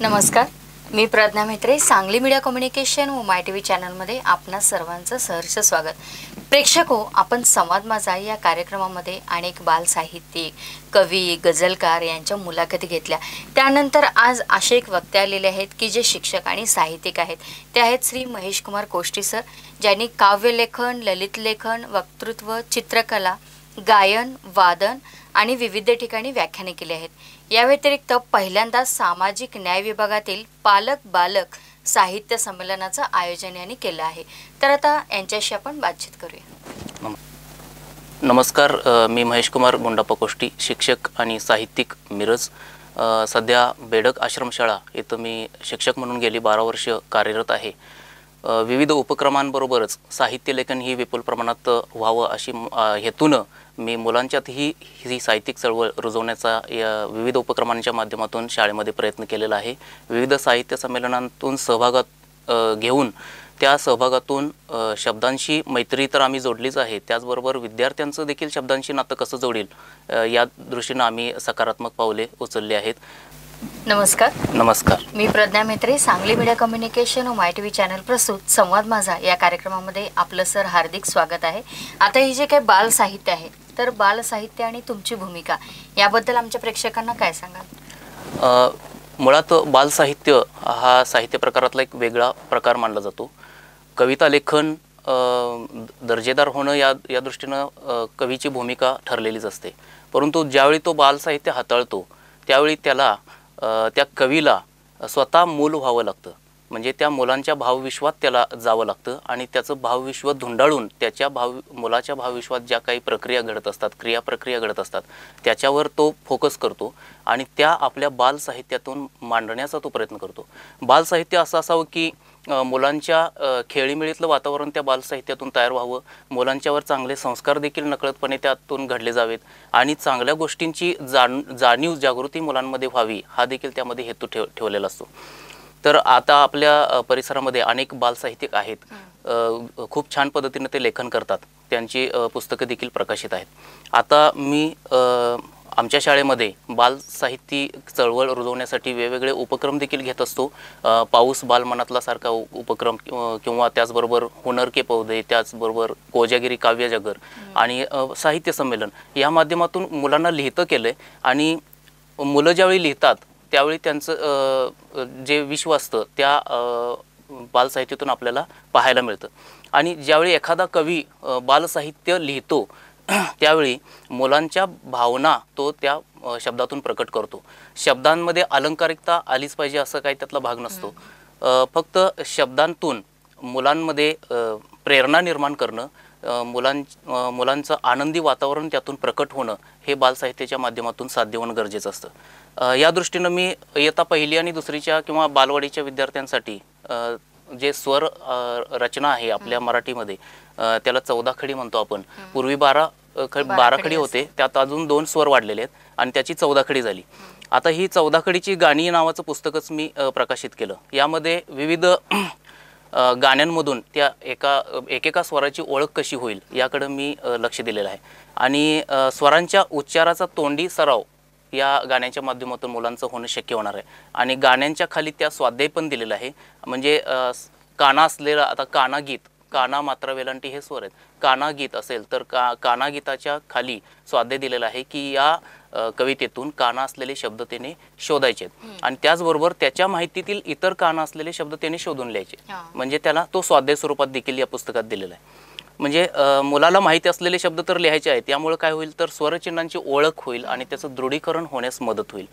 नमस्कार, मी Pragya Mhetre. Sangli media communication व माय TV चॅनलमध्ये आपणा सर्वांचं सहर्ष स्वागत. प्रेक्षको, आपण संवाद माझा या कार्यक्रमामध्ये अनेक बालसाहित्यिक, कवी, गझलकार यांच्या मुलाखती घेतल्या. त्यानंतर आज असे एक वक्ते आलेले आहेत की जे शिक्षक आणि साहित्यिक आहेत. ते आहेत श्री महेश कुमार कोष्टी सर, ज्यांनी काव्यलेखन, ललित लेखन, वक्तृत्व, चित्रकला, गायन, वादन आणि विविध ठिकाणी व्याख्याने केली आहेत. या व्यतिरिक्त पहिल्यांदा सामाजिक न्याय विभागातील पालक बालक साहित्य संमेलनाचं आयोजन यांनी केलं आहे. तर आता यांच्याशी आपण बातचीत करूया. नमस्कार, मी महेश कुमार गुंडाप्पा कोष्टी, शिक्षक आणि साहित्यिक, मिरज. सध्या बेडक आश्रमशाळा इथं मी शिक्षक म्हणून गेली 12 वर्ष कार्यरत आहे. विविध उपक्रमांबरोबरच साहित्य लेखन ही विपुल प्रमाणात व्हावं अशी हेतूनं मी मुलांच्यातही ही साहित्यिक चळवळ रुजवण्याचा या विविध उपक्रमांच्या माध्यमातून शाळेमध्ये प्रयत्न केलेला आहे. विविध साहित्य संमेलनांतून सहभागात घेऊन त्या सहभागातून शब्दांशी मैत्री तर आम्ही जोडलीच आहे, त्याचबरोबर विद्यार्थ्यांचं देखील शब्दांशी नातं कसं जोडील या दृष्टीनं आम्ही सकारात्मक पावले उचलली आहेत. नमस्कार. नमस्कार, मी प्रज्ञा म्हेत्रे. सांगली मीडिया कम्युनिकेशन व माय टीव्ही चॅनल प्रस्तुत संवाद माझा या कार्यक्रमामध्ये आपलं सर हार्दिक स्वागत आहे. आता हे जे काही बाल साहित्य आहे, तर बाल साहित्य आणि तुमची भूमिका याबद्दल आमच्या प्रेक्षकांना काय सांगाल? मुळात बाल साहित्य हा साहित्य प्रकारातला एक वेगळा प्रकार मानला जातो. कविता लेखन दर्जेदार होणं या दृष्टीनं कवीची भूमिका ठरलेलीच असते. परंतु ज्यावेळी तो बाल साहित्य हाताळतो त्यावेळी त्याला त्या कवीला स्वतः मूल व्हावं लागतं. म्हणजे त्या मुलांच्या भावविश्वात त्याला जावं लागतं आणि त्याचं भावविश्व धुंडाळून त्याच्या मुलाच्या भावविश्वात ज्या काही प्रक्रिया घडत असतात, क्रियाप्रक्रिया घडत असतात, त्याच्यावर तो फोकस करतो आणि त्या आपल्या बाल साहित्यातून मांडण्याचा तो प्रयत्न करतो. बाल साहित्य असं असावं की मुलांच्या खेळीमेळीतलं वातावरण त्या बाल साहित्यातून तयार व्हावं, मुलांच्यावर चांगले संस्कार देखील नकळतपणे त्यातून घडले जावेत आणि चांगल्या गोष्टींची जाणीव जागृती मुलांमध्ये व्हावी हा देखील त्यामध्ये हेतू ठेवलेला असतो. तर आता आपल्या परिसरामध्ये अनेक बाल साहित्यिक आहेत. खूप छान पद्धतीने ते लेखन करतात. त्यांची पुस्तकं देखील प्रकाशित आहेत. आता मी आमच्या शाळेमध्ये बाल साहित्य चळवळ रुजवण्यासाठी वेगवेगळे उपक्रम देखील घेत असतो. पाऊस बालमनातला सारखा उपक्रम किंवा त्याचबरोबर हुनर के पौधे, त्याचबरोबर कोजागिरी काव्यजागर आणि साहित्य संमेलन या माध्यमातून मुलांना लिहितं केलं आहे. आणि मुलं ज्यावेळी लिहितात त्यावेळी त्यांचं जे विश्व असतं त्या बाल साहित्यातून आपल्याला पाहायला मिळतं. आणि ज्यावेळी एखादा कवी बालसाहित्य लिहितो त्यावेळी मुलांच्या भावना तो त्या शब्दातून प्रकट करतो. शब्दांमध्ये अलंकारिकता आलीच पाहिजे असं काही त्यातला भाग नसतो. फक्त शब्दांतून मुलांमध्ये प्रेरणा निर्माण करणं, मुलांचं आनंदी वातावरण त्यातून प्रकट होणं हे बालसाहित्याच्या माध्यमातून साध्य होणं गरजेचं असतं. या दृष्टीनं मी इयत्ता 1ली आणि 2रीच्या किंवा बालवाडीच्या विद्यार्थ्यांसाठी जे स्वर रचना आहे आपल्या मराठीमध्ये त्याला 14 खडी म्हणतो आपण. पूर्वी 12 खडी होते, त्यात अजून 2 स्वर वाढलेले आहेत आणि त्याची 14 खडी झाली. आता ही 14 खडीची गाणी नावाचं पुस्तकच मी प्रकाशित केलं. यामध्ये विविध गाण्यांमधून त्या एकेका स्वराची ओळख कशी होईल याकडे मी लक्ष दिलेलं आहे. आणि स्वरांच्या उच्चाराचा तोंडी सराव या गाण्याच्या माध्यमातून मुलांचं होणं शक्य होणार आहे. आणि गाण्यांच्या खाली त्या स्वाध्याय पण दिलेला आहे. म्हणजे काना असलेला, आता काना गीत, काना मात्रा वेलांटी हे स्वर आहेत. काना गीत असेल तर काना गीताच्या खाली स्वाध्याय दिलेला आहे की या कवितेतून काना असलेले शब्द त्याने शोधायचे आणि त्याचबरोबर त्याच्या माहितीतील इतर काना असलेले शब्द त्याने शोधून लिहायचे. म्हणजे त्याला तो स्वाध्याय स्वरूपात देखील या पुस्तकात दिलेला आहे. म्हणजे मुलाला माहिती असलेले शब्द तर लिहायचे आहेत, त्यामुळे काय होईल तर स्वरचिन्हांची ओळख होईल आणि त्याचं दृढीकरण होण्यास मदत होईल.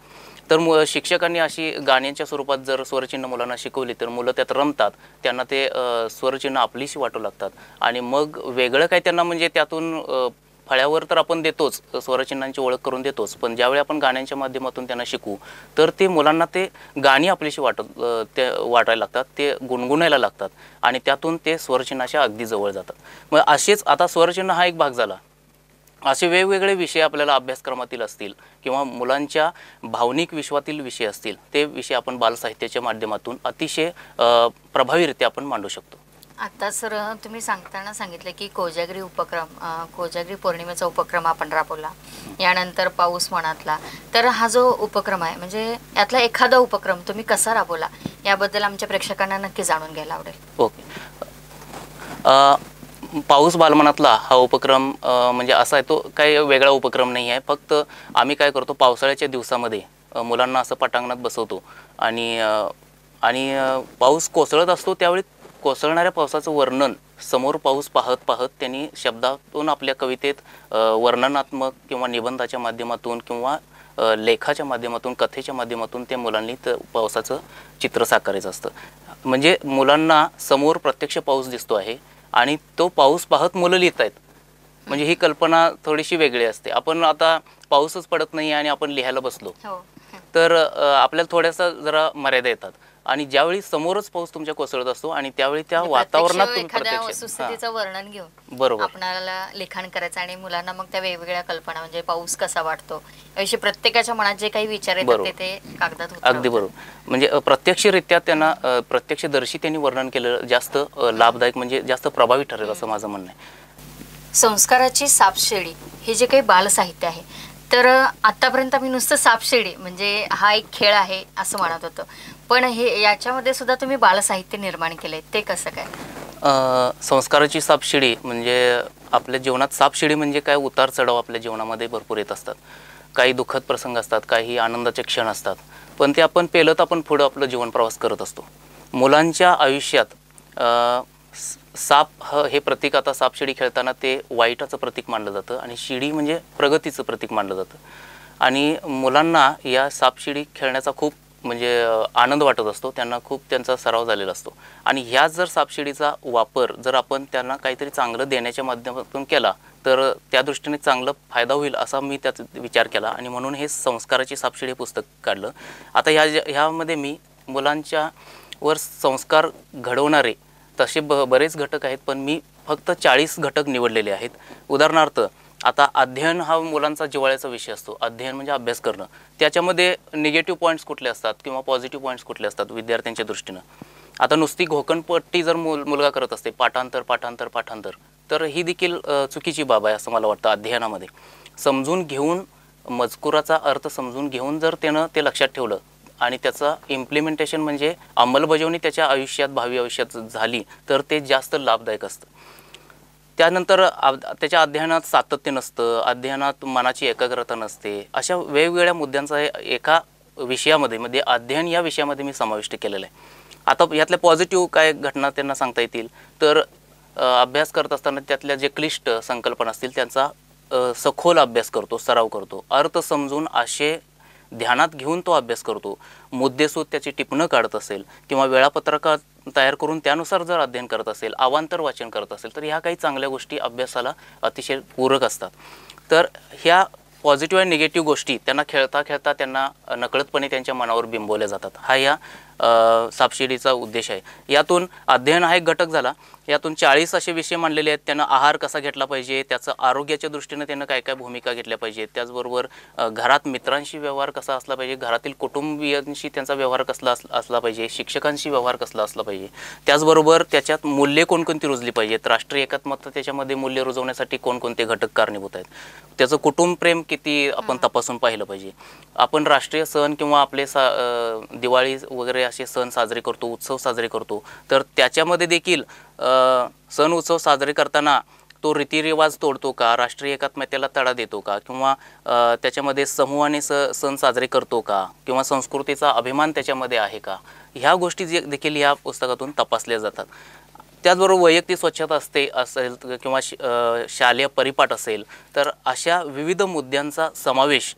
तर शिक्षकांनी अशी गाण्यांच्या स्वरूपात जर स्वरचिन्ह मुलांना शिकवली तर मुलं त्यात रमतात, त्यांना ते स्वरचिन्ह आपलीशी वाटू लागतात आणि मग वेगळं काय त्यांना म्हणजे त्यातून फळ्यावर तर आपण देतोच, स्वरचिन्हांची ओळख करून देतोच, पण ज्यावेळी आपण गाण्यांच्या माध्यमातून त्यांना शिकू तर ते मुलांना ते गाणी आपलीशी वाटायला लागतात, ते गुणगुणायला लागतात आणि त्यातून ते स्वरचिन्हाच्या अगदी जवळ जातात. मग असेच आता स्वरचिन्ह हा एक भाग झाला. असे वेगवेगळे विषय आपल्याला अभ्यासक्रमातील असतील किंवा मुलांच्या भावनिक विश्वातील विषय असतील, ते विषय आपण बालसाहित्याच्या माध्यमातून अतिशय प्रभावीरित्या आपण मांडू शकतो. आता सर तुम्ही सांगताना सांगितलं की कोजागरी पौर्णिमेचा उपक्रम आपण राबवला, यानंतर पाऊस मनातला. तर हा जो उपक्रम आहे म्हणजे यातला एखादा उपक्रम तुम्ही कसा राबवला याबद्दल आमच्या प्रेक्षकांना नक्की जाणून घ्यायला आवडेल. ओके. पाऊस बालमनातला हा उपक्रम म्हणजे असा आहे, तो काही वेगळा उपक्रम नाही आहे. फक्त आम्ही काय करतो, पावसाळ्याच्या दिवसामध्ये मुलांना असं पटांगणात बसवतो आणि आणि पाऊस कोसळत असतो त्यावेळी कोसळणाऱ्या पावसाचं वर्णन समोर पाऊस पाहत पाहत त्यांनी शब्दातून आपल्या कवितेत वर्णनात्मक किंवा निबंधाच्या माध्यमातून किंवा लेखाच्या माध्यमातून कथेच्या माध्यमातून त्या मुलांनी पावसाचं चित्र साकारायचं असतं. म्हणजे मुलांना समोर प्रत्यक्ष पाऊस दिसतो आहे आणि तो पाऊस पाहत मुलं लिहित आहेत. म्हणजे ही कल्पना थोडीशी वेगळी असते. आपण आता पाऊसच पडत नाही आणि आपण लिहायला बसलो तर आपल्याला थोड्यासा जरा मर्यादा येतात. आणि ज्यावेळी समोरच पाऊस तुमच्या कोसळत असतो आणि त्यावेळी त्या वातावरणात तुम्ही एखाद्या वस्तुस्थितीचं वर्णन घेऊन बरोबर आपल्याला लिखाण करायचं आणि मुलांना मग त्या वेगवेगळ्या कल्पना म्हणजे पाऊस कसा वाटतो याविषयी प्रत्येकाच्या मनात जे काही विचार येतात ते कागदात उतरवतात. अगदी बरोबर. म्हणजे प्रत्यक्षरित्या त्यांना प्रत्यक्षदर्शी त्यांनी वर्णन केलं जास्त लाभदायक म्हणजे जास्त प्रभावी ठरेल असं माझं म्हणणं आहे. संस्काराची सापशिडी हे जे काही बालसाहित्य आहे, तर आतापर्यंत आम्ही नुसतं सापशिडी म्हणजे हा एक खेळ आहे असं म्हणत होतो, पण हे याच्यामध्ये सुद्धा तुम्ही बालसाहित्य निर्माण केलंय, ते कसं काय? संस्काराची सापशिडी म्हणजे आपल्या जीवनात सापशिडी म्हणजे काय, उतार चढाव आपल्या जीवनामध्ये भरपूर येत असतात. काही दुःखद प्रसंग असतात, काही आनंदाचे क्षण असतात, पण ते आपण पेलत आपण पुढं आपलं जीवन प्रवास करत असतो. मुलांच्या आयुष्यात साप हे प्रतीक, आता सापशिडी खेळताना ते वाईटाचं प्रतीक मानलं जातं आणि शिडी म्हणजे प्रगतीचं प्रतीक मानलं जातं. आणि मुलांना या सापशिडी खेळण्याचा खूप म्हणजे आनंद वाटत असतो, त्यांना खूप त्यांचा सराव झालेला असतो. आणि ह्याच जर सापशिडीचा वापर जर आपण त्यांना काहीतरी चांगलं देण्याच्या माध्यमातून केला तर त्या दृष्टीने चांगला फायदा होईल असा मी त्याचा विचार केला आणि म्हणून हे संस्काराची सापशिडी हे पुस्तक काढलं. आता ह्यामध्ये मी मुलांच्या वर संस्कार घडवणारे तसे बरेच घटक आहेत, पण मी फक्त 40 घटक निवडलेले आहेत. उदाहरणार्थ आता अध्ययन हा मुलांचा जिव्हाळ्याचा विषय असतो. अध्ययन म्हणजे अभ्यास करणं. त्याच्यामध्ये निगेटिव्ह पॉईंट्स कुठले असतात किंवा पॉझिटिव्ह पॉईंट्स कुठले असतात विद्यार्थ्यांच्या दृष्टीनं. आता नुसती घोकणपट्टी जर मुलगा करत असते, पाठांतर पाठांतर पाठांतर, तर ही देखील चुकीची बाब आहे असं मला वाटतं. अध्ययनामध्ये समजून घेऊन, मजकुराचा अर्थ समजून घेऊन जर त्यानं ते लक्षात ठेवलं आणि त्याचा इम्प्लिमेंटेशन म्हणजे अंमलबजावणी त्याच्या आयुष्यात, भावी आयुष्यात झाली तर ते जास्त लाभदायक असतं. त्यानंतर त्याच्या अध्ययनात सातत्य नसतं, अध्ययनात मनाची एकाग्रता नसते. अशा वेगवेगळ्या मुद्द्यांचा एका विषयामध्ये म्हणजे अध्ययन या विषयामध्ये मी समाविष्ट केलेलं आहे. आता यातल्या पॉझिटिव्ह काय घटना त्यांना सांगता येतील तर अभ्यास करत असताना त्यातल्या जे क्लिष्ट संकल्पना असतील त्यांचा सखोल अभ्यास करतो, सराव करतो. अर्थ समजून आशय ध्यानात घेऊन तो अभ्यास करतो. मुद्देसूद त्याची टिपणं काढत असेल किंवा वेळापत्रका तयार करून त्यानुसार जर अध्ययन करत असेल, अवांतर वाचन करत असेल तर ह्या काही चांगल्या गोष्टी अभ्यासाला अतिशय पूरक असतात. तर ह्या पॉझिटिव्ह आणि निगेटिव्ह गोष्टी त्यांना खेळता खेळता त्यांना नकळतपणे त्यांच्या मनावर बिंबवल्या जातात. हा या सापशिडीचा उद्देश आहे. यातून अध्ययन हा एक घटक झाला. यातून 40 असे विषय मांडलेले आहेत. त्यांना आहार कसा घेतला पाहिजे, त्याचं आरोग्याच्या दृष्टीने त्यांना काय काय भूमिका घेतल्या पाहिजे, त्याचबरोबर घरात मित्रांशी व्यवहार कसा असला पाहिजे, घरातील कुटुंबियांशी त्यांचा व्यवहार कसला असला पाहिजे, शिक्षकांशी व्यवहार कसला असला पाहिजे, त्याचबरोबर त्याच्यात मूल्ये कोणकोणती रुजली पाहिजेत, राष्ट्रीय एकात्मता त्याच्यामध्ये मूल्य रुजवण्यासाठी कोणकोणते घटक कारणीभूत आहेत, त्याचं कुटुंब प्रेम किती आपण तपासून पाहिलं पाहिजे. आपण राष्ट्रीय सण किंवा आपले दिवाळी वगैरे असे सण साजरे करतो, उत्सव साजरे करतो, तर त्याच्यामध्ये देखील सण उत्सव साजरे करताना तो रीतिरिवाज तोडतो का, राष्ट्रीय एकात्मतेला तडा देतो का, किंवा त्याच्यामध्ये समूहाने सण साजरे करतो का, किंवा संस्कृतीचा अभिमान त्याच्यामध्ये आहे का, ह्या गोष्टी देखील या पुस्तकातून तपासल्या जातात. त्याचबरोबर वैयक्तिक स्वच्छता असेल किंवा शालेय परिपाठ असेल, तर अशा विविध मुद्द्यांचा समावेश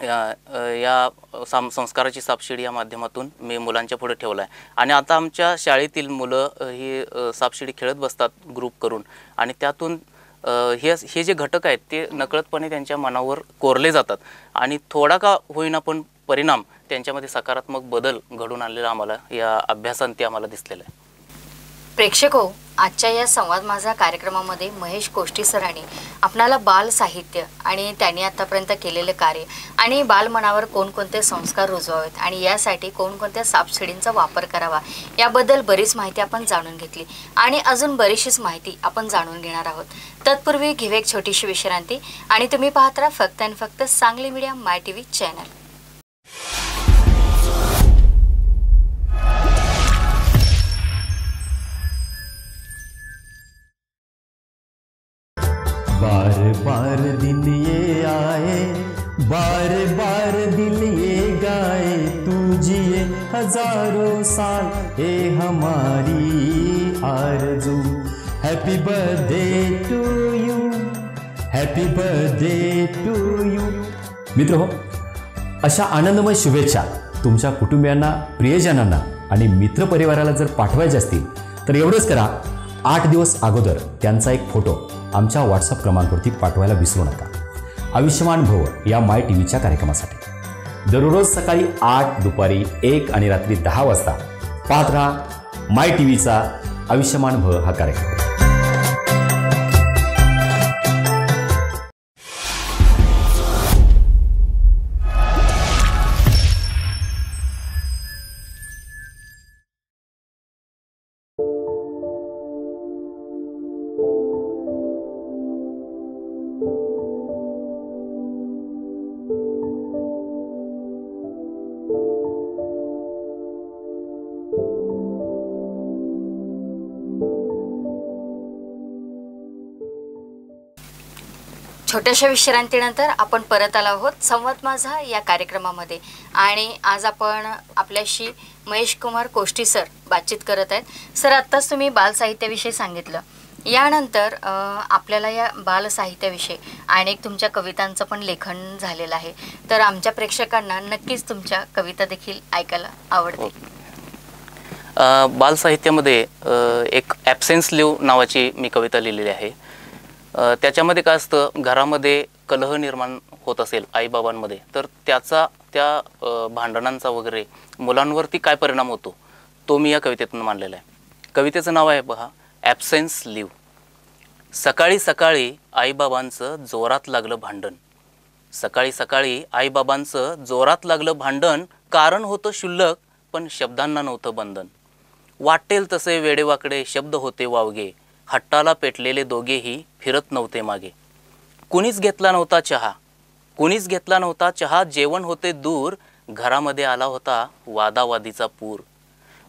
या संस्काराची सापशिडी या माध्यमातून मी मुलांच्या पुढे ठेवला आहे. आणि आता आमच्या शाळेतील मुलं ही सापशिडी खेळत बसतात ग्रुप करून आणि त्यातून हे जे घटक आहेत ते नकळतपणे त्यांच्या मनावर कोरले जातात आणि थोडा का होईना पण परिणाम त्यांच्यामध्ये सकारात्मक बदल घडून आणलेला आम्हाला या अभ्यासांती आम्हाला दिसलेला आहे. प्रेक्षक हो, आजच्या या संवाद माझा कार्यक्रमामध्ये महेश कोष्टी सरांनी आपणाला बाल साहित्य आणि त्यांनी आतापर्यंत केलेले कार्य आणि बालमनावर कोणकोणते संस्कार रुजवावेत आणि यासाठी कोणकोणत्या सापशिडींचा वापर करावा याबद्दल बरीच माहिती आपण जाणून घेतली आणि अजून बरीचशीच माहिती आपण जाणून घेणार आहोत. तत्पूर्वी घेऊ एक छोटीशी विश्रांती आणि तुम्ही पाहत राहा फक्त आणि फक्त सांगली मीडिया माय टीव्ही चॅनल. बार बार दिन ये आए, बार बार दिल ये गाए, तू जिए हजारों साल ये हमारी आरज़ू. Happy birthday to you, happy birthday to you. मित्र हो, अशा आनंदमय शुभेच्छा तुमच्या कुटुंबियांना, प्रियजनांना आणि मित्रपरिवाराला जर पाठवायचे असतील तर एवढंच करा, 8 दिवस अगोदर त्यांचा एक फोटो आमच्या व्हॉट्सअप क्रमांकावरती पाठवायला विसरू नका. आयुष्यमान भव या माय टीव्हीच्या कार्यक्रमासाठी दररोज सकाळी 8, दुपारी 1 आणि रात्री 10 वाजता पाहत राहा माय टीव्हीचा आयुष्यमान भव हा कार्यक्रम. छोट्याशा विश्रांतीनंतर आपण परत आलो आहोत संवाद माझा या कार्यक्रमामध्ये आणि आज आपण आपल्याशी महेश कुमार कोष्टी सर बातचीत करत आहेत. सर, आत्ताच तुम्ही बालसाहित्याविषयी सांगितलं, यानंतर आपल्याला या बालसाहित्याविषयी अनेक तुमच्या कवितांचं पण लेखन झालेलं आहे, तर आमच्या प्रेक्षकांना नक्कीच तुमच्या कविता देखील ऐकायला आवडतील. बालसाहित्यामध्ये एक ॲब्सेन्स लिव्ह नावाची मी कविता लिहिलेली आहे. त्याच्यामध्ये काय असतं, घरामध्ये कलह निर्माण होत असेल आईबाबांमध्ये, तर त्याचा त्या भांडणांचा वगैरे मुलांवरती काय परिणाम होतो तो मी या कवितेतून मांडलेला आहे. कवितेचं नाव आहे पहा, ॲब्सेन्स लिव्ह. सकाळी सकाळी आईबाबांचं जोरात लागलं भांडण. सकाळी सकाळी आईबाबांचं जोरात लागलं भांडण. कारण होतं शुल्लक पण शब्दांना नव्हतं बंधन. वाटेल तसे वेडेवाकडे शब्द होते वावगे. हट्टाला पेटलेले दोघेही फिरत नव्हते मागे. कुणीच घेतला नव्हता चहा, कुणीच घेतला नव्हता चहा. जेवण होते दूर, घरामध्ये आला होता वादावादीचा पूर.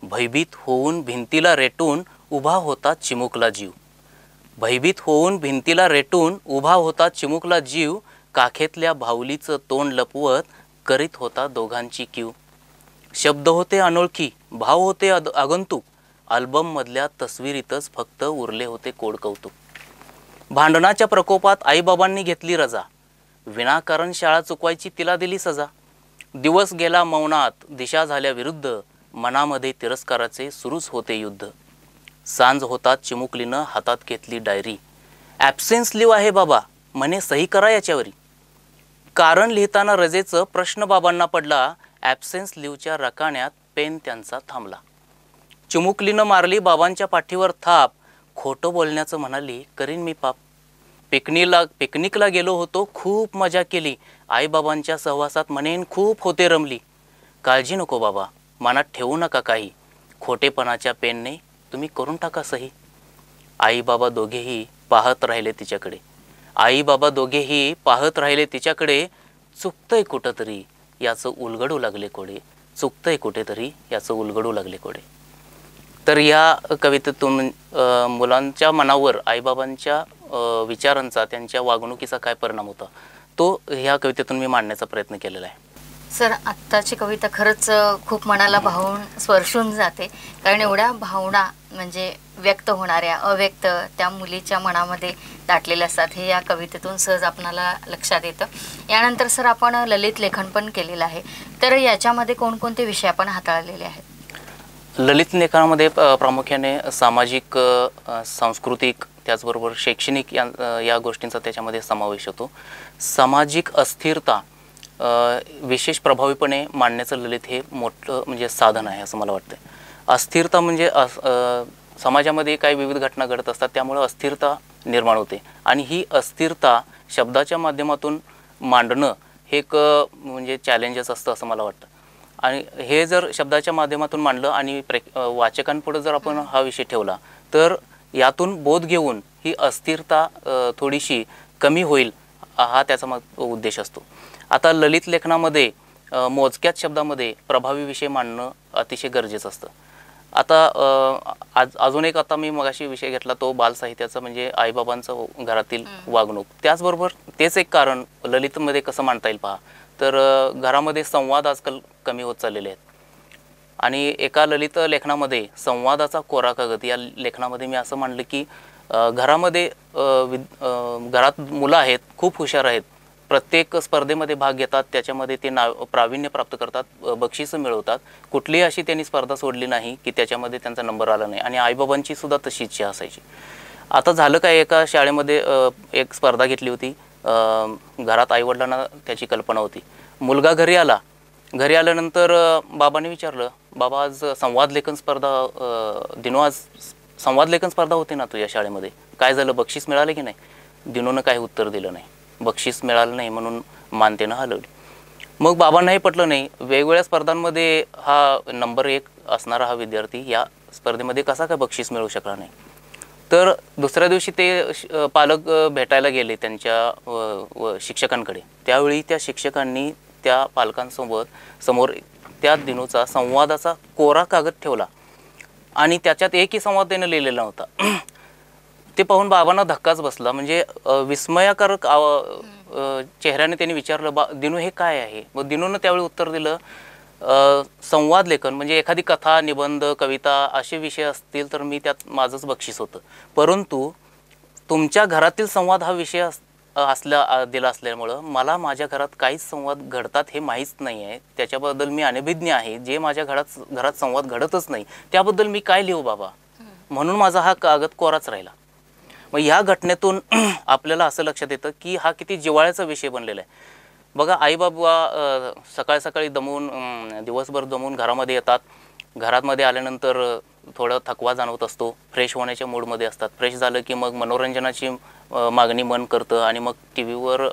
भयभीत होऊन भिंतीला रेटून उभा होता चिमुकला जीव. भयभीत होऊन भिंतीला रेटून उभा होता चिमुकला जीव. काखेतल्या भावलीचं तोंड लपवत करीत होता दोघांची कीव. शब्द होते अनोळखी, भाव होते आगंतुक. अल्बममधल्या तस्वीरीतच फक्त उरले होते कोडकौतुक. भांडणाच्या प्रकोपात आईबाबांनी घेतली रजा. विनाकारण शाळा चुकवायची तिला दिली सजा. दिवस गेला मौनात, दिशा झाल्या विरुद्ध. मनामध्ये तिरस्काराचे सुरूच होते युद्ध. सांज होतात चिमुकलीनं हातात घेतली डायरी. ॲब्सेन्स लिव्ह आहे बाबा, म्हणे सही करा याच्यावरी. कारण लिहिताना रजेचं प्रश्न बाबांना पडला. ॲब्सेन्स लिव्हच्या रकान्यात पेन त्यांचा थांबला. चिमुकलीनं मारली बाबांच्या पाठीवर थाप. खोटं बोलण्याचं म्हणाली करीन मी पाप. पिकनिकला गेलो होतो, खूप मजा केली. आईबाबांच्या सहवासात म्हणेन खूप होते रमली. काळजी नको बाबा, मनात ठेवू नका काही. खोटेपणाच्या पेनने तुम्ही करून टाका सही. आई बाबा दोघेही पाहत राहिले तिच्याकडे. आई बाबा दोघेही पाहत राहिले तिच्याकडे. चुकतंय कुठंतरी याचं उलगडू लागले कोडे. चुकतंय कुठेतरी याचं उलगडू लागले कोडे. तर या कवितेतून मुलांच्या मनावर आईबाबांच्या विचारांचा, त्यांच्या वागणुकीचा काय परिणाम होता तो ह्या कवितेतून मी मांडण्याचा प्रयत्न केलेला आहे. सर, आत्ताची कविता खरंच खूप मनाला भावून स्पर्शून जाते, कारण एवढ्या भावना म्हणजे व्यक्त होणाऱ्या, अव्यक्त त्या मुलीच्या मनामध्ये दाटलेल्या असतात, हे या कवितेतून सहज आपणाला लक्षात येतं. यानंतर सर, आपण ललित लेखन पण केलेलं आहे, तर याच्यामध्ये कोणकोणते विषय आपण हाताळलेले आहेत? ललित लेखनामध्ये प्रामुख्याने सामाजिक, सांस्कृतिक, त्याचबरोबर शैक्षणिक या गोष्टींचा त्याच्यामध्ये समावेश होतो. सामाजिक अस्थिरता विशेष प्रभावीपणे मांडण्याचं ललित हे मोठं म्हणजे साधन आहे असं मला वाटतं. अस्थिरता म्हणजे समाजामध्ये काही विविध घटना घडत असतात, त्यामुळे अस्थिरता निर्माण होते आणि ही अस्थिरता शब्दाच्या माध्यमातून मांडणं हे एक म्हणजे चॅलेंजेस असतं असं मला वाटतं. आणि हे जर शब्दाच्या माध्यमातून मांडलं आणि वाचकांपुढे जर आपण हा विषय ठेवला तर यातून बोध घेऊन ही अस्थिरता थोडीशी कमी होईल, हा त्याचा उद्देश असतो. आता ललित लेखनामध्ये मोजक्याच शब्दामध्ये प्रभावी विषय मांडणं अतिशय गरजेचं असतं. आता अजून एक आता मी मगाशी विषय घेतला तो बालसाहित्याचा, म्हणजे आईबाबांचं घरातील वागणूक. त्याचबरोबर तेच एक कारण ललितमध्ये कसं मांडता येईल पहा, तर घरामध्ये संवाद आजकाल कमी होत चाललेले आहेत. आणि एका ललित लेखनामध्ये संवादाचा कोरा कागद या लेखनामध्ये मी असं मांडलं की घरामध्ये घरात मुलं आहेत, खूप हुशार आहेत, प्रत्येक स्पर्धेमध्ये भाग घेतात, त्याच्यामध्ये ते प्रावीण्य प्राप्त करतात, बक्षिसं मिळवतात. कुठलीही अशी त्यांनी स्पर्धा सोडली नाही की त्याच्यामध्ये त्यांचा नंबर आला नाही. आणि आईबाबांची सुद्धा तशी इच्छा असायची. आता झालं काय, एका शाळेमध्ये एक स्पर्धा घेतली होती. घरात आईवडिलांना त्याची कल्पना होती. मुलगा घरी आल्यानंतर बाबांनी विचारलं, बाबा आज संवाद लेखन स्पर्धा दिनू, आज संवाद लेखन स्पर्धा होती ना तुझ्या शाळेमध्ये, काय झालं, बक्षीस मिळाले की नाही? दिनूनं काही उत्तर दिलं नाही. बक्षीस मिळालं नाही म्हणून मानतेनं हलवली. मग बाबांनाही पटलं नाही. वेगवेगळ्या स्पर्धांमध्ये हा नंबर 1 असणारा हा विद्यार्थी या स्पर्धेमध्ये कसा काय बक्षीस मिळवू शकला नाही? तर दुसऱ्या दिवशी ते पालक भेटायला गेले त्यांच्या शिक्षकांकडे. त्यावेळी त्या शिक्षकांनी त्या पालकांसमोर त्या दिनूचा संवादाचा कोरा कागद ठेवला आणि त्याच्यात एकही संवाद त्याने लिहिलेला नव्हता. ते पाहून बाबांना धक्काच बसला. म्हणजे विस्मयकारक चेहऱ्याने त्यांनी विचारलं, दिनू हे काय आहे? मग दिनूनं त्यावेळी उत्तर दिलं, संवाद लेखन म्हणजे एखादी कथा, निबंध, कविता असे विषय असतील तर मी त्यात माझंच बक्षीस होतं, परंतु तुमच्या घरातील संवाद हा विषय दिला असल्यामुळं मला माझ्या घरात काहीच संवाद घडतात हे माहीत नाही आहे, त्याच्याबद्दल मी अनभिज्ञ आहे. जे माझ्या घरात संवाद घडतच नाही त्याबद्दल मी काय लिहू बाबा? म्हणून माझा हा कागद कोराच राहिला. मग ह्या घटनेतून आपल्याला असं लक्षात येतं की हा किती जिव्हाळ्याचा विषय बनलेला आहे. बघा, आई बाबा सकाळी दिवसभर दमून घरामध्ये येतात. घरामध्ये आल्यानंतर थोडं थकवा जाणवत असतो, फ्रेश होण्याच्या मूडमध्ये असतात. फ्रेश झालं की मग मनोरंजनाची मागणी मन करतं आणि मग टी व्हीवर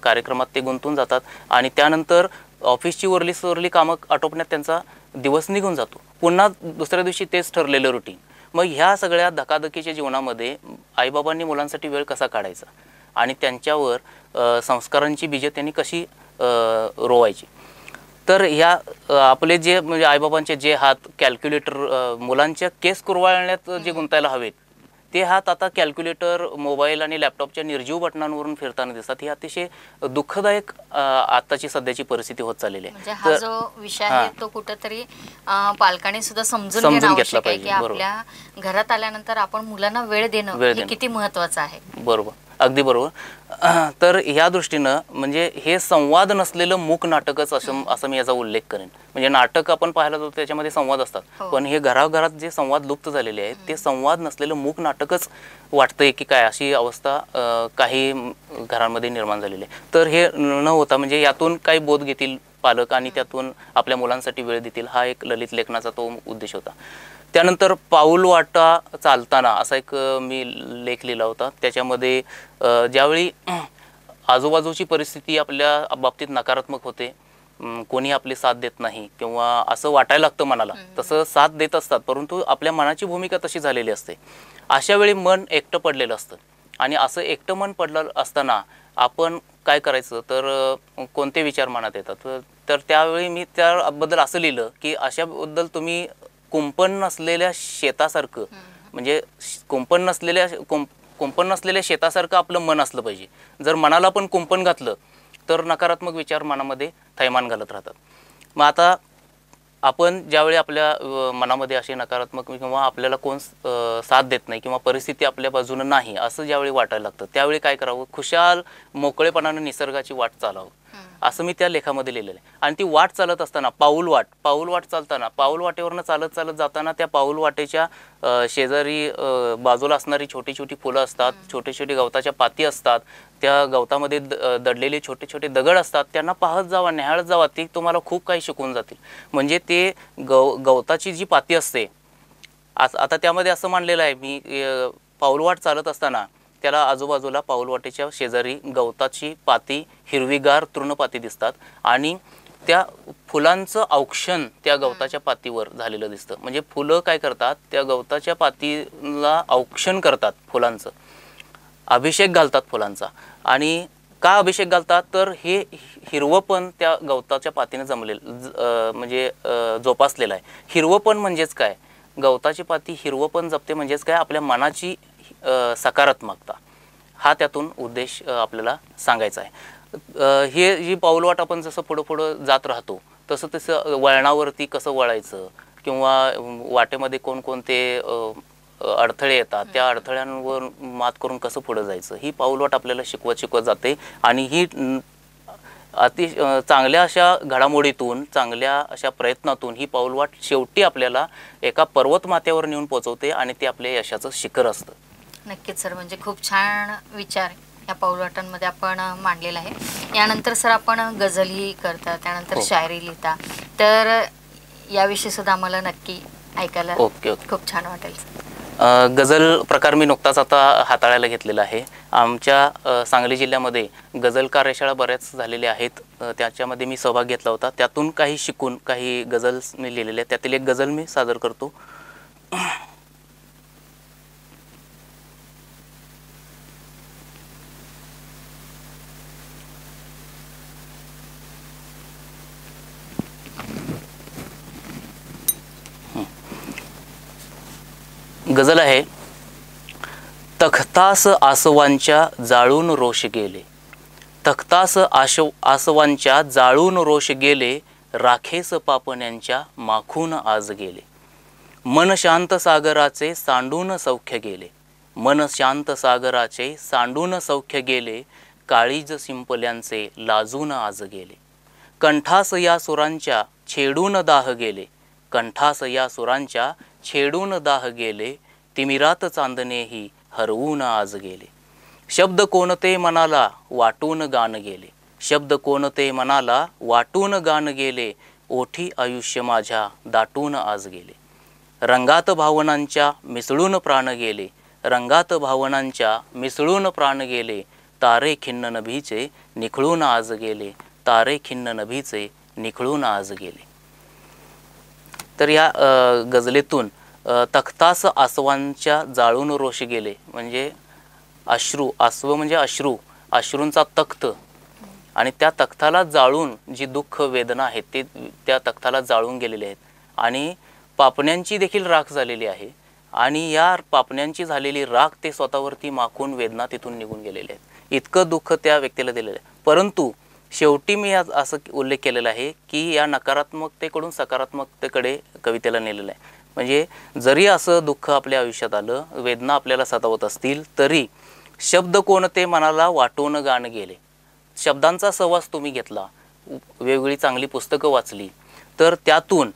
कार्यक्रमात ते गुंतून जातात आणि त्यानंतर ऑफिसची उरली कामं आटोपण्यात त्यांचा दिवस निघून जातो. पुन्हा दुसऱ्या दिवशी तेच ठरलेलं रुटीन. मग ह्या सगळ्या धकाधकीच्या जीवनामध्ये आईबाबांनी मुलांसाठी वेळ कसा काढायचा आणि त्यांच्यावर संस्कारांची बीजे त्यांनी कशी रोवायची? तर ह्या आपले जे म्हणजे आईबाबांचे जे हात कॅल्क्युलेटर, मुलांच्या केस कुरवाळण्यात जे गुंतायला हवेत ते हात आता कॅल्क्युलेटर, मोबाईल आणि लॅपटॉपच्या निर्जीव बटनांवरून फिरताना दिसतात. ही अतिशय दुःखदायक आताची सध्याची परिस्थिती होत चाललेली आहे. म्हणजे हा जो विषय आहे तो कुठेतरी पालकांनी सुद्धा समजून घेतला पाहिजे की आपल्या घरात आल्यानंतर आपण मुलांना वेळ देणं हे किती महत्त्वाचं आहे. बरोबर, अगदी बरोबर. तर ह्या दृष्टीनं म्हणजे हे संवाद नसलेलं मूक नाटकच असं मी याचा उल्लेख करेन. म्हणजे नाटक आपण पाहायला जातो त्याच्यामध्ये संवाद असतात, पण हे घराघरात जे संवाद लुप्त झालेले आहेत ते संवाद नसलेलं मूक नाटकच वाटतंय की काय, अशी अवस्था काही घरांमध्ये निर्माण झालेली आहे. तर हे न होता म्हणजे यातून काही बोध घेतील पालक आणि त्यातून आपल्या मुलांसाठी वेळ देतील, हा एक ललित लेखनाचा तो उद्देश होता. त्यानंतर पाऊल वाटा चालताना असा एक मी लेख लिहिला होता. त्याच्यामध्ये ज्यावेळी आजूबाजूची परिस्थिती आपल्या बाबतीत नकारात्मक होते, कोणी आपली साथ देत नाही किंवा असं वाटायला लागतं मनाला, तसं साथ देत असतात परंतु आपल्या मनाची भूमिका तशी झालेली असते. अशा वेळी मन एकटं पडलेलं असतं आणि असं एकटं मन पडलं असताना आपण काय करायचं, तर कोणते विचार मनात येतात, तर त्यावेळी मी त्याबद्दल असं लिहिलं की अशाबद्दल तुम्ही कुंपण नसलेल्या शेतासारखं, म्हणजे कुंपण नसलेल्या शेतासारखं आपलं मन असलं पाहिजे. जर मनाला पण कुंपण घातलं तर नकारात्मक विचार मनामध्ये थैमान घालत राहतात. मग आता आपण ज्यावेळी आपल्या मनामध्ये असे नकारात्मक किंवा आपल्याला कोण साथ देत नाही किंवा परिस्थिती आपल्या बाजूनं नाही असं ज्यावेळी वाटायला लागतं त्यावेळी काय करावं, खुशाल मोकळेपणानं निसर्गाची वाट चालावं असं मी त्या लेखामध्ये लिहिलेलं आहे. आणि ती वाट चालत असताना पाऊलवाट चालताना पाऊलवाटेवरनं चालत जाताना त्या पाऊलवाटेच्या शेजारी बाजूला असणारी छोटी छोटी फुलं असतात, छोटे छोटे गवताच्या पाती असतात, त्या गवतामध्ये दडलेले छोटे छोटे दगड असतात, त्यांना पाहत जावा, न्याहाळत जावा, ती तुम्हाला खूप काही शिकवून जातील. म्हणजे ते गवताची जी पाती असते आता त्यामध्ये असं मांडलेलं आहे, मी पाऊलवाट चालत असताना त्याला आजूबाजूला पाऊलवाटेच्या शेजारी गवताची पाती, हिरवीगार तृणपाती दिसतात आणि त्या फुलांचं औक्षण त्या गवताच्या पातीवर झालेलं दिसतं. म्हणजे फुलं काय करतात, त्या गवताच्या पातीला औक्षण करतात, फुलांचं अभिषेक घालतात फुलांचा. आणि का अभिषेक घालतात, तर हे हिरवंपण त्या गवताच्या पातीने जमलेलं म्हणजे जोपासलेलं आहे. हिरवंपण म्हणजेच काय, गवताची पाती हिरवंपण जपते म्हणजेच काय, आपल्या मनाची सकारात्मकता, हा त्यातून उद्देश आपल्याला सांगायचा आहे. हे जी पाऊलवाट आपण जसं पुढं जात राहतो तसं तसं वळणावरती कसं वळायचं किंवा वाटेमध्ये कोणकोणते अडथळे येतात, त्या अडथळ्यांवर मात करून कसं पुढं जायचं, ही पाऊलवाट आपल्याला शिकवत जाते. आणि ही चांगल्या अशा घडामोडीतून, चांगल्या अशा प्रयत्नातून ही पाऊलवाट शेवटी आपल्याला एका पर्वतमाथ्यावर नेऊन पोहोचवते आणि ते आपल्या यशाचं शिखर असतं. नक्कीच सर, म्हणजे खूप छान विचार या पाऊलवाटांमध्ये आपण मांडलेला आहे. यानंतर सर आपण गझलही करता, त्यानंतर शायरी लिहिता, तर याविषयी सुद्धा आम्हाला नक्की ऐकायला खूप छान वाटेल. गझल प्रकार मी नुकताच आता हाताळायला घेतलेला आहे. आमच्या सांगली जिल्ह्यामध्ये गझल कार्यशाळा बऱ्याच झालेल्या आहेत, त्याच्यामध्ये मी सहभाग घेतला होता. त्यातून काही शिकून काही गझल्स मी लिहिलेले आहेत. त्यातील एक गझल मी सादर करतो. गझल आहे. तख्तास आसवांच्या जाळून रोष गेले, तख्तास आसवांच्या जाळून रोष गेले, राखेस पापण्यांच्या माखून आज गेले. मन शांत सागराचे सांडून सौख्य गेले, मन शांत सागराचे सांडून सौख्य गेले, काळीज शिंपल्यांचे लाजून आज गेले. कंठास या सुरांच्या छेडून दाह गेले, कंठास या सुरांच्या छेडून दाह गेले, तिमिरात चांदणेही हरवून आज गेले. शब्द कोणते मनाला वाटून गाण गेले, शब्द कोणते मनाला वाटून गाण गेले, ओठी आयुष्य माझ्या दाटून आज गेले. रंगात भावनांच्या मिसळून प्राण गेले, रंगात भावनांच्या मिसळून प्राण गेले, तारे खिन्न नभीचे निखळून आज गेले, तारे खिन्न नभीचे निखळून आज गेले. तर या गझलेतून तख्तास आसवांच्या जाळून रोष गेले म्हणजे अश्रू, आसव म्हणजे अश्रू, अश्रूंचा तख्त, आणि त्या तख्ताला जाळून जी दुःख वेदना आहेत ते त्या तख्ताला जाळून गेलेले आहेत. आणि पापण्यांची देखील राख झालेली आहे, आणि या पापण्यांची झालेली राख ते स्वतःवरती माखून वेदना तिथून निघून गेलेले आहेत. इतकं दुःख त्या व्यक्तीला दिलेलं आहे. परंतु शेवटी मी आज असं उल्लेख केलेला आहे की या नकारात्मकतेकडून सकारात्मकतेकडे कवितेला नेलेलं आहे. म्हणजे जरी असं दुःख आपल्या आयुष्यात आलं, वेदना आपल्याला सतावत असतील, तरी शब्द कोणते मनाला वाटून गाण गेले, शब्दांचा सहवास तुम्ही घेतला, वेगवेगळी चांगली पुस्तकं वाचली, तर त्यातून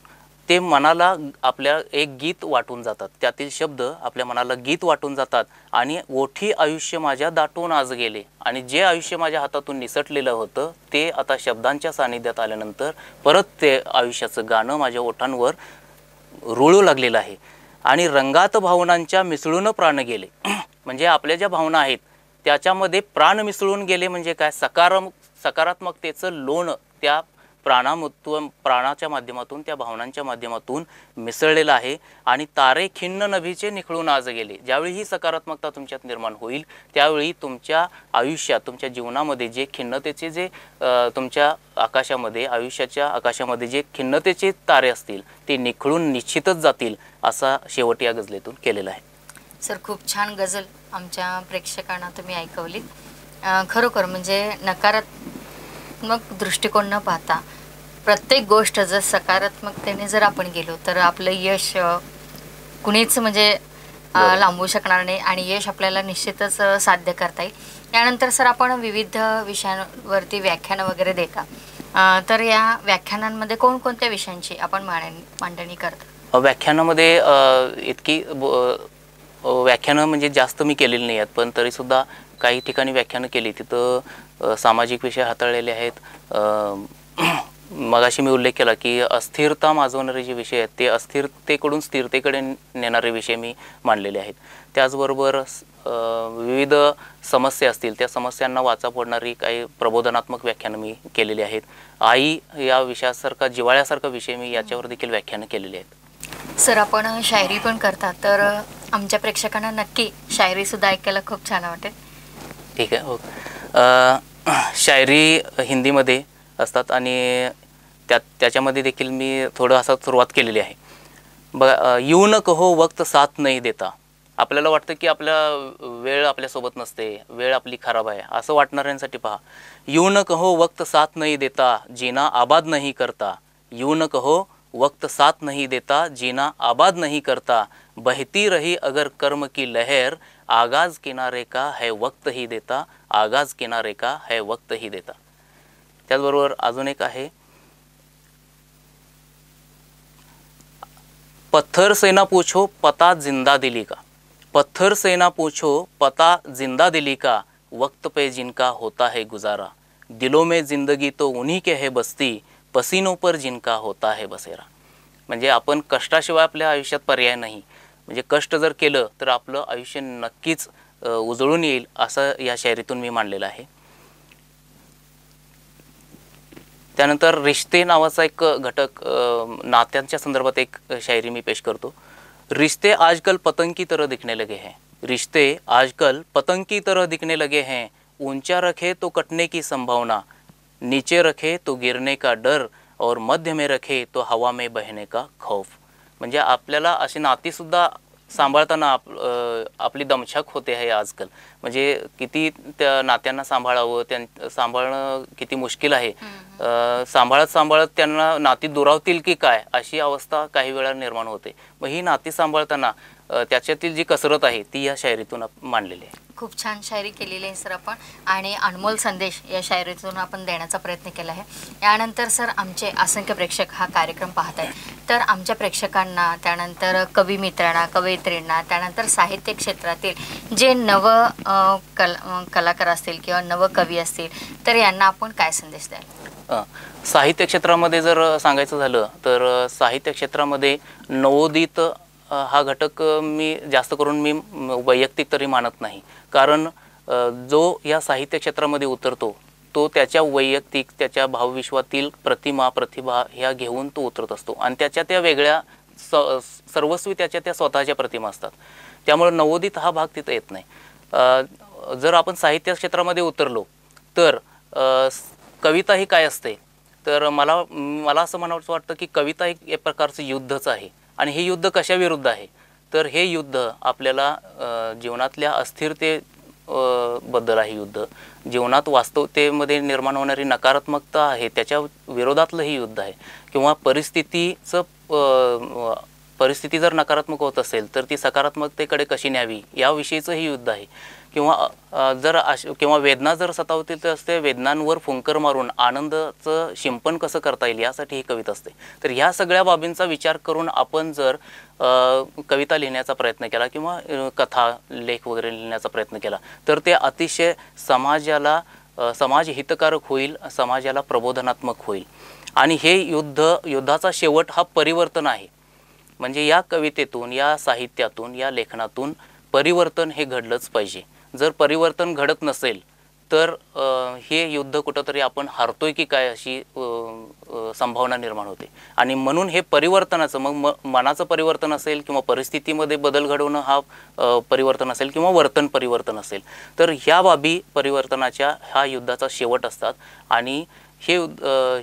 ते मनाला आपल्या एक गीत वाटून जातात, त्यातील शब्द आपल्या मनाला गीत वाटून जातात. आणि ओठी आयुष्य माझ्या दाटून आज गेले, आणि जे आयुष्य माझ्या हातातून निसटलेलं होतं ते आता शब्दांच्या सानिध्यात आल्यानंतर परत ते आयुष्याचं गाणं माझ्या ओठांवर रुळू लागलेलं आहे. आणि रंगात भावनांच्या मिसळून प्राण गेले, म्हणजे आपल्या ज्या भावना आहेत त्याच्यामध्ये प्राण मिसळून गेले. म्हणजे काय, सकारात्मकतेचं लोण त्या प्राणाच्या माध्यमातून, त्या भावनांच्या माध्यमातून मिसळलेलं आहे. आणि तारे खिन्न नभीचे निखळून आज गेले. ज्यावेळी ही सकारात्मकता तुमच्यात निर्माण होईल त्यावेळी तुमच्या आयुष्यात, तुमच्या जीवनामध्ये जे खिन्नतेचे जे तुमच्या आकाशामध्ये, आयुष्याच्या आकाशामध्ये जे खिन्नतेचे तारे असतील ते निखळून निश्चितच जातील, असा शेवट या गझलेतून केलेला आहे. सर, खूप छान गझल आमच्या प्रेक्षकांना तुम्ही ऐकवली. खरोखर म्हणजे नकारात्मक दृष्टिकोन न पाहता प्रत्येक गोष्ट जर सकारात्मकतेने जर आपण गेलो तर आपलं यश कुणीच म्हणजे लांबवू शकणार नाही, आणि यश आपल्याला निश्चितच साध्य करता येईल. यानंतर सर आपण विविध विषयांवरती व्याख्यानं वगैरे देता, तर या व्याख्यानांमध्ये कोणकोणत्या विषयांची आपण मांडणी करता? व्याख्यानामध्ये इतकी व्याख्यानं म्हणजे जास्त मी केलेली नाही आहेत, पण तरीसुद्धा काही ठिकाणी व्याख्यानं केली. तिथं सामाजिक विषय हाताळलेले आहेत, मगाशी मी उल्लेख केला की अस्थिरता माजवणारे जे विषय आहेत ते अस्थिरतेकडून स्थिरतेकडे नेणारे विषय मी मांडलेले आहेत. त्याचबरोबर विविध समस्या असतील त्या समस्यांना वाचा फोडणारी काही प्रबोधनात्मक व्याख्यानं मी केलेली आहेत. आई या विषयासारखा जिव्हाळ्यासारखा विषय मी याच्यावर देखील व्याख्यानं केलेली आहेत. सर आपण शायरी पण करता, तर आमच्या प्रेक्षकांना नक्की शायरी सुद्धा ऐकायला खूप छान वाटेल. ठीक आहे. हो, शायरी हिंदीमध्ये असतात आणि त्याच्यामध्ये देखील मी थोडं असं सुरुवात केलेली आहे. बघा, यूं न कहो वक्त साथ नहीं देता. आपल्याला वाटतं की आपल्या वेळ आपल्यासोबत नसते, वेळ आपली खराब आहे असं वाटणाऱ्यांसाठी पहा. यूं न कहो वक्त साथ नहीं देता, जीना आबाद नहीं करता. यूं न कहो वक्त साथ नहीं देता, जीना आबाद नहीं करता. बहती रही अगर कर्म की लहर, आगाज किनारे का है वक्त ही देता. आगाज किनारे का है वक्त ही देता. त्याचबरोबर अजून एक आहे, पत्थर से ना पूछो पता जिंदा दिली का. पत्थर से ना पूछो पता जिंदा दिली का. वक्त पे जिनका होता है गुजारा. दिलों में जिंदगी तो उन्हीं के है बसती. पसीनों पर जिनका होता है बसेरा. म्हणजे आपण कष्टाशिवाय आपल्या आयुष्यात पर्याय नाही. म्हणजे कष्ट जर केलं तर आपलं आयुष्य नक्कीच उजळून येईल असं या शायरीतून मी मांडलेलं आहे. त्यानंतर रिश्ते नावाचा एक घटक, नात्यांच्या संदर्भात एक शायरी मी पेश करतो. रिश्ते आजकल पतंग की तरह दिखने लगे हैं. रिश्ते आजकल पतंग की तरह दिखने लगे हैं. ऊंचा रखे तो कटने की संभावना, नीचे रखे तो गिरने का डर, और मध्य में रखे तो हवा में बहने का खौफ. म्हणजे आपल्याला अशी नातीसुद्धा सांभाळताना आपली दमछाक होते आहे आजकाल. म्हणजे किती त्या नात्यांना सांभाळावं, सांभाळणं किती मुश्किल आहे. सांभाळत त्यांना नाती दुरावतील की काय अशी अवस्था काही वेळा निर्माण होते. मग ही नाती सांभाळताना त्याच्यातील जी कसरत आहे ती या शायरीतून मांडलेली आहे. खूप छान शायरी केलेली आहे सर आपण, आणि अनमोल संदेश या शायरीतून आपण देण्याचा प्रयत्न केला आहे. यानंतर सर आमचे असंख्य प्रेक्षक हा कार्यक्रम पाहत आहेत, तर आमच्या प्रेक्षकांना, त्यानंतर कवी मित्रांना, कवयित्रींना, त्यानंतर साहित्य क्षेत्रातील जे कलाकार असतील किंवा नवकवी असतील, तर यांना आपण काय संदेश द्याल? साहित्य क्षेत्रामध्ये जर सांगायचं झालं तर साहित्य क्षेत्रामध्ये नवोदित हा घटक मी जास्त करून मी वैयक्तिक तरी मानत नाही. कारण जो या साहित्य क्षेत्रामध्ये उतरतो तो त्याच्या वैयक्तिक, त्याच्या भावविश्वातील प्रतिभा ह्या घेऊन तो उतरत असतो आणि त्याच्या त्या वेगळ्या सर्वस्वी त्याच्या त्या स्वतःच्या प्रतिमा असतात. त्यामुळे नवोदित हा भाग तिथं येत नाही. जर आपण साहित्य क्षेत्रामध्ये उतरलो तर कविता ही काय असते, तर मला असं म्हणावंसं वाटतं की कविता एक प्रकारचं युद्धच आहे. आणि हे युद्ध कशाविरुद्ध आहे, तर हे युद्ध आपल्याला जीवनातल्या अस्थिरतेबद्दल आहे. युद्ध जीवनात वास्तवतेमध्ये निर्माण होणारी नकारात्मकता आहे त्याच्या विरोधातलं हे युद्ध आहे. किंवा परिस्थिती जर नकारात्मक होत असेल तर ती सकारात्मकतेकडे कशी न्यावी याविषयीचं हे युद्ध आहे. किंवा वेदना जर सतावतील तर असते वेदनांवर फुंकर मारून आनंदाचं शिंपण कसं करता येईल यासाठी ही कविता असते. तर ह्या सगळ्या बाबींचा विचार करून आपण जर कविता लिहिण्याचा प्रयत्न केला किंवा कथा लेख वगैरे लिहिण्याचा प्रयत्न केला तर ते अतिशय समाज हितकारक होईल, समाजाला प्रबोधनात्मक होईल. आणि हे युद्धाचा शेवट हा परिवर्तन आहे. म्हणजे या कवितेतून, या साहित्यातून, या लेखनातून परिवर्तन हे घडलंच पाहिजे. जर परिवर्तन घडत नसेल तर हे युद्ध कुठंतरी आपण हारतोय की काय अशी संभावना निर्माण होते. आणि म्हणून हे परिवर्तनाचं, मग मनाचं परिवर्तन असेल किंवा परिस्थितीमध्ये बदल घडवणं हा परिवर्तन असेल किंवा वर्तन परिवर्तन असेल, तर ह्या बाबी परिवर्तनाच्या हा युद्धाचा शेवट असतात. आणि हे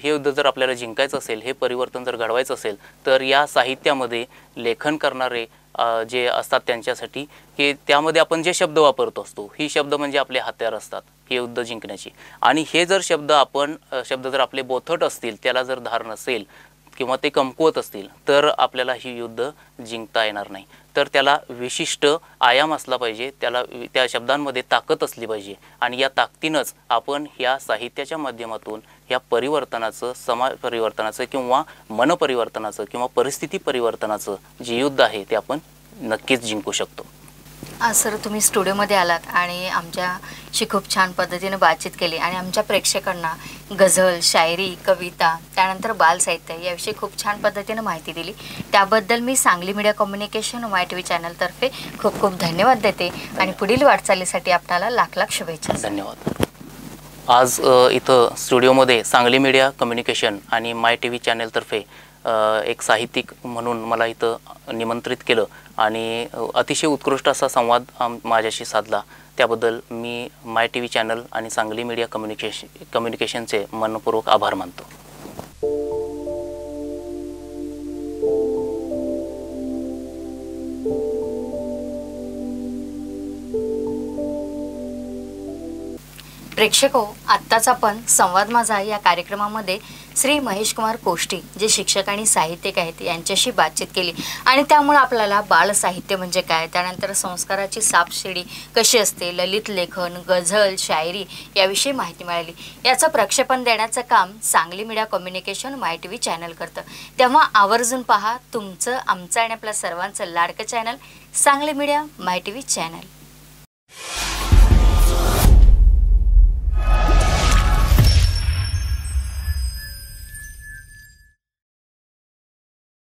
युद्ध जर आपल्याला जिंकायचं असेल, हे परिवर्तन जर घडवायचं असेल तर या साहित्यामध्ये लेखन करणारे जे असतात त्यांच्यासाठी की त्यामध्ये आपण जे शब्द वापरतो असतो, ही शब्द म्हणजे आपले हत्यार असतात हे युद्ध जिंकण्याची. आणि हे जर शब्द जर आपले बोथट असतील, त्याला जर धार नसेल किंवा ते कमकुवत असतील तर आपल्याला ही युद्ध जिंकता येणार नाही. तर त्याला विशिष्ट आयाम असला पाहिजे, त्या शब्दांमध्ये ताकद असली पाहिजे. आणि या ताकदीनंच आपण ह्या साहित्याच्या माध्यमातून ह्या परिवर्तनाचं, समाज परिवर्तनाचं किंवा मन परिवर्तनाचं किंवा परिस्थिती परिवर्तनाचं जे युद्ध आहे ते आपण नक्कीच जिंकू शकतो. आज सर तुम्ही स्टुडिओमध्ये आलात आणि आमच्याशी खूप छान पद्धतीने बातचीत केली आणि आमच्या प्रेक्षकांना गझल, शायरी, कविता, त्यानंतर बालसाहित्य याविषयी खूप छान पद्धतीने माहिती दिली. त्याबद्दल मी सांगली मीडिया कम्युनिकेशन MyTV चॅनलतर्फे खूप खूप धन्यवाद देते आणि पुढील वाटचालीसाठी आपल्याला लाख लाख शुभेच्छा. धन्यवाद. आज इथं स्टुडिओमध्ये सांगली मीडिया कम्युनिकेशन आणि MyTV चॅनलतर्फे एक साहित्यिक म्हणून मला इथं निमंत्रित केलं आणि अतिशय उत्कृष्ट असा संवाद माझ्याशी साधला. त्याबद्दल मी MyTV चॅनल आणि सांगली मीडिया कम्युनिकेशनचे मनपूर्वक आभार मानतो. प्रेक्षको, आत्ताच आपण संवाद माझा या कार्यक्रमामध्ये श्री महेश कुमार कोष्टी जे शिक्षक आणि साहित्यिक आहेत यांच्याशी बातचीत केली आणि त्यामुळे आपल्याला बालसाहित्य म्हणजे काय, त्यानंतर संस्काराची सापशिडी कशी असते, ललित लेखन, गझल, शायरी याविषयी माहिती मिळाली. याचं प्रक्षेपण देण्याचं काम Sangli media communication MyTV channel करतं. तेव्हा आवर्जून पहा तुमचं, आमचं आणि आपल्या सर्वांचं लाडकं channel Sangli media MyTV channel.